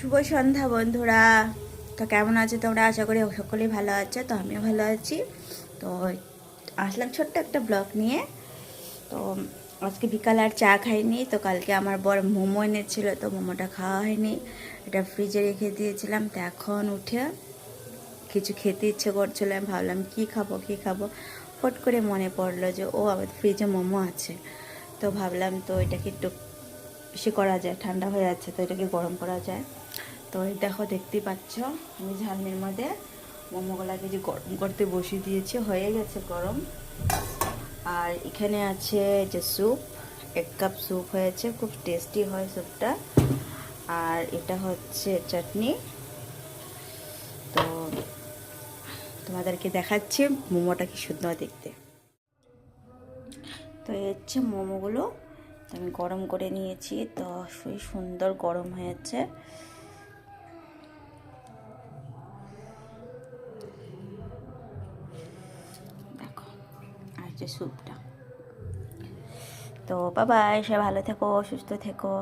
শুভ সন্ধ্যা বন্ধুরা। তো কেমন আছো তোমরা? আশা করি সকলেই ভালো আছো। তো আমিও ভালো আছি। তো আসলাম ছোট্ট একটা ব্লগ নিয়ে। তো আজকে বিকালে আর চা খাইনি। তো কালকে আমার বর মোমো এনেছিল, তো মোমোটা খাওয়া হয়নি, এটা ফ্রিজে রেখে দিয়েছিলাম। তো এখন উঠে কিছু খেতে ইচ্ছে করছিল। আমি ভাবলাম কী খাবো। ফট করে মনে পড়লো যে ও আবার ফ্রিজে মোমো আছে। তো ভাবলাম তো এটাকে একটু বেশি করা যায়, ঠান্ডা হয়ে যাচ্ছে, তো এটাকে গরম করা যায়। তো এই দেখো, দেখতেই পাচ্ছ আমি ঝালনির মধ্যে মোমোগুলাকে যে গরম করতে বসিয়ে দিয়েছি, হয়ে গেছে গরম। আর এখানে আছে যে স্যুপ, 1 কাপ স্যুপ হয়েছে, খুব টেস্টি হয় স্যুপটা। আর এটা হচ্ছে চাটনি। তো তোমাদেরকে দেখাচ্ছি মোমোটা কি সুন্দর দেখতে। তো এই হচ্ছে মোমোগুলো আমি গরম করে নিয়েছি। তো খুবই সুন্দর গরম হয়েছে। দেখো, আর যে স্যুপটা। তো বাবাই, সে ভালো থেকো, সুস্থ থেকো।